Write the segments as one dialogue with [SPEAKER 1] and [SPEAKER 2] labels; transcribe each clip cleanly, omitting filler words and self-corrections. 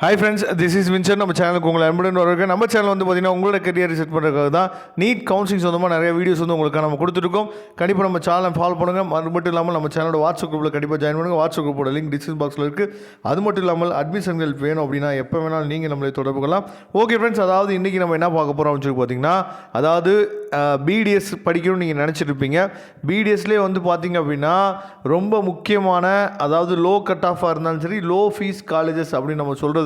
[SPEAKER 1] Hi friends, this is Vinson. நம்ம சேனலுக்கு உங்களை அன்புடன் வரவேற்க. நம்ம சேனல் வந்து பார்த்தீங்கன்னா உங்களோட கரியர் செட் பண்ணுறதுக்காக தான் நீட் கவுன்சிலிங் சொந்தமாக நிறைய வீடியோஸ் வந்து உங்களுக்கு நம்ம கொடுத்துருக்கோம். கண்டிப்பாக நம்ம சேனலை ஃபாலோ பண்ணுங்கள். அது மட்டும் இல்லாமல் நம்ம சேனலோட வாட்ஸ்அப் குரூப்பில் கண்டிப்பாக ஜாயின் பண்ணுங்கள். வாட்ஸ்அப் குரூப்போட லிங்க் டிஸ்கிரிப்ஷன் பாக்ஸில் இருக்குது. அது மட்டும் இல்லாமல் அட்மிஷன்கள் வேணும் அப்படின்னா எப்போ வேணாலும் நீங்கள் நம்மளை தொடர்பு கொள்ளலாம். ஓகே ஃப்ரெண்ட்ஸ், அதாவது இன்றைக்கி நம்ம என்ன பார்க்க போகிறோம் அப்படின்னு சொல்லி பார்த்தீங்கன்னா, அதாவது பிடிஎஸ் படிக்கணும்னு நீங்கள் நினச்சிட்டு இருப்பீங்க. பிடிஎஸ்லேயே வந்து பார்த்தீங்க அப்படின்னா ரொம்ப முக்கியமான, அதாவது லோ கட் ஆஃபாக இருந்தாலும் சரி, லோ ஃபீஸ் காலேஜஸ் அப்படின்னு நம்ம சொல்கிறதுல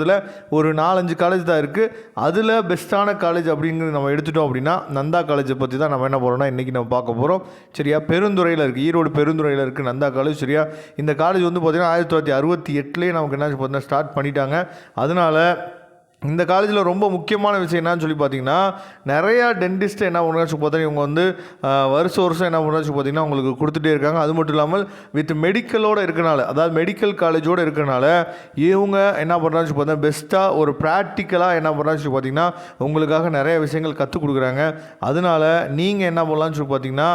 [SPEAKER 1] ஒரு 4-5 காலேஜ் தான் இருக்குது. அதில் பெஸ்ட்டான காலேஜ் அப்படிங்கிறது நம்ம எடுத்துட்டோம் அப்படின்னா நந்தா காலேஜை பற்றி தான் நம்ம என்ன போகிறோம்னா இன்றைக்கி நம்ம பார்க்க போகிறோம். சரியா, பெருந்துறையில் இருக்குது, ஈரோடு பெருந்துறையில் இருக்குது நந்தா காலேஜ். சரியா, இந்த காலேஜ் வந்து பார்த்திங்கன்னா 1968 நமக்கு என்ன பார்த்தீங்கன்னா ஸ்டார்ட் பண்ணிட்டாங்க. அதனால் இந்த காலேஜில் ரொம்ப முக்கியமான விஷயம் என்னன்னு சொல்லி பார்த்தீங்கன்னா, நிறையா டென்டிஸ்ட்டு என்ன பண்ணுறாச்சு பார்த்தீங்கன்னா இவங்க வந்து வருஷம் என்ன பண்ணுறாச்சு பார்த்தீங்கன்னா உங்களுக்கு கொடுத்துட்டே இருக்காங்க. அது மட்டும் இல்லாமல் வித் மெடிக்கலோடு இருக்கனால, அதாவது மெடிக்கல் காலேஜோடு இருக்கனால இவங்க என்ன பண்ணுறாச்சு பார்த்தீங்கன்னா பெஸ்ட்டாக ஒரு ப்ராக்டிக்கலாக என்ன பண்ணுறாச்சு பார்த்தீங்கன்னா உங்களுக்காக நிறைய விஷயங்கள் கற்றுக் கொடுக்குறாங்க. அதனால் நீங்கள் என்ன பண்ணலாம்னு சொல்லி பார்த்தீங்கன்னா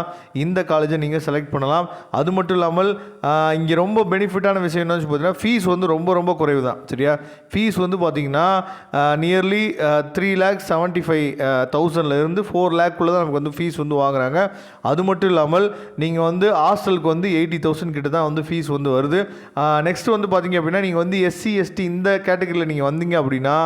[SPEAKER 1] இந்த காலேஜை நீங்கள் செலக்ட் பண்ணலாம். அது மட்டும் இல்லாமல் இங்கே ரொம்ப பெனிஃபிட்டான விஷயம் என்னன்னு சொல்லி பார்த்தீங்கன்னா ஃபீஸ் வந்து ரொம்ப குறைவு தான். சரியா, ஃபீஸ் வந்து பார்த்தீங்கன்னா நியர்லி 3,75,000 4 லேக்குள்ளே தான் நமக்கு வந்து ஃபீஸ் வந்து வாங்குறாங்க. அது மட்டும் இல்லாமல் நீங்கள் வந்து ஹாஸ்டலுக்கு வந்து 80,000 கிட்ட தான் வந்து ஃபீஸ் வந்து வருது. நெக்ஸ்ட் வந்து பார்த்தீங்க அப்படின்னா நீங்கள் வந்து எஸ்சி எஸ்டி இந்த கேட்டகரியில் நீங்கள் வந்தீங்க அப்படின்னா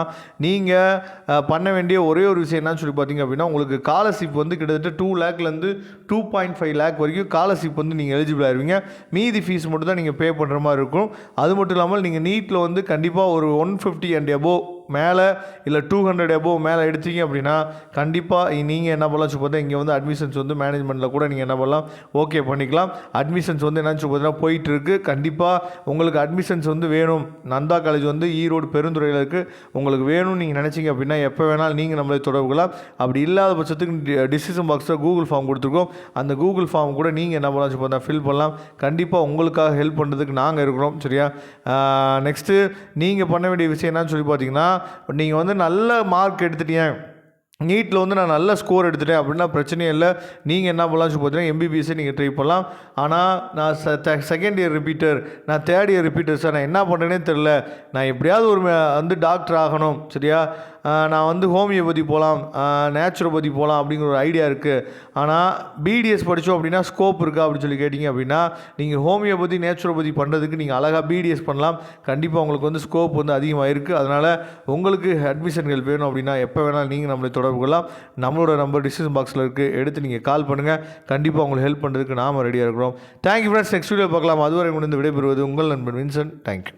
[SPEAKER 1] நீங்கள் பண்ண வேண்டிய ஒரே ஒரு விஷயம் என்னன்னு சொல்லி பார்த்தீங்க அப்படின்னா உங்களுக்கு ஸ்காலர்ஷிப் வந்து கிட்டத்தட்ட 2 லேக்லேருந்து 2.5 லேக் வரைக்கும் ஸ்காலர்ஷிப் வந்து நீங்கள் எலிஜிபிள் ஆயிருவீங்க. மீதி ஃபீஸ் மட்டும் தான் நீங்கள் பே பண்ணுற மாதிரி இருக்கும். அது மட்டும் இல்லாமல் நீங்கள் நீட்டில் வந்து கண்டிப்பாக ஒரு 150 அண்ட் எபோவ் மேலே இல்லை 200 எபோவ் மேலே எடுத்தீங்க அப்படின்னா கண்டிப்பாக நீங்கள் என்ன பண்ணலாம் பார்த்தா இங்கே வந்து அட்மிஷன்ஸ் வந்து மேனேஜ்மெண்ட்டில் கூட நீங்கள் என்ன பண்ணலாம் ஓகே பண்ணிக்கலாம். அட்மிஷன்ஸ் வந்து என்னன்னு பார்த்தீங்கன்னா போயிட்டுருக்கு. கண்டிப்பாக உங்களுக்கு அட்மிஷன்ஸ் வந்து வேணும், நந்தா காலேஜ் வந்து ஈரோடு பெருந்துறையில் இருக்குது, உங்களுக்கு வேணும்னு நீங்கள் நினச்சிங்க அப்படின்னா எப்போ வேணாலும் நீங்கள் நம்மளை தொடர்புக்கலாம். அப்படி இல்லாத பட்சத்துக்கு டிஸ்கிரிப்ஷன் பாக்ஸில் கூகுள் ஃபார்ம் கொடுத்துருக்கோம். அந்த கூகுள் ஃபார்ம் கூட நீங்கள் என்ன பண்ணலாம் பார்த்தா ஃபில் பண்ணலாம். கண்டிப்பாக உங்களுக்காக ஹெல்ப் பண்ணுறதுக்கு நாங்கள் இருக்கிறோம். சரியா, நெக்ஸ்ட்டு நீங்கள் பண்ண வேண்டிய விஷயம் என்னன்னு சொல்லி பார்த்தீங்கன்னா, நீங்கள் வந்து நல்ல மார்க் எடுத்துட்டீங்க, நீட்டில் வந்து நான் நல்ல ஸ்கோர் எடுத்துட்டேன் அப்படின்னா பிரச்சனையே இல்லை. நீங்கள் என்ன பண்ணலாம் பார்த்தீங்கன்னா எம்பிபிஎஸ்ஸை நீங்கள் ட்ரை பண்ணலாம். ஆனால் நான் செகண்ட் இயர் ரிப்பீட்டர், நான் தேர்ட் இயர் ரிப்பீட்டர் சார், நான் என்ன பண்ணுறேனே தெரில, நான் எப்படியாவது ஒரு வந்து டாக்டர் ஆகணும். சரியா, நான் வந்து ஹோமியோபதி போகலாம், நேச்சுரோபதி போகலாம் அப்படிங்கிற ஒரு ஐடியா இருக்குது. ஆனால் பிடிஎஸ் படித்தோம் அப்படின்னா ஸ்கோப் இருக்கா அப்படின்னு சொல்லி கேட்டிங்க அப்படின்னா நீங்கள் ஹோமியோபதி நேச்சுரோபதி பண்ணுறதுக்கு நீங்கள் அழகாக பிடிஎஸ் பண்ணலாம். கண்டிப்பாக உங்களுக்கு வந்து ஸ்கோப் வந்து அதிகமாக இருக்குது. அதனால் உங்களுக்கு அட்மிஷன்கள் வேணும் அப்படின்னா எப்போ வேணாலும் நீங்கள் நம்மளை தொடர்பு கொள்ளலாம். நம்மளோட நம்பர் டிஸ்கிரிப்ஷன் பாக்ஸில் இருக்குது, எடுத்து நீங்கள் கால் பண்ணுங்கள். கண்டிப்பாக உங்களுக்கு ஹெல்ப் பண்ணுறதுக்கு நாம் ரெடியாக இருக்கிறோம். தேங்க்யூ ஃப்ரெண்ட்ஸ், நெக்ஸ்ட் வீடியோ பார்க்கலாம். அதுவரை முடிந்து விடைபெறுவது உங்கள் நண்பன் வின்சன். தேங்க்யூ.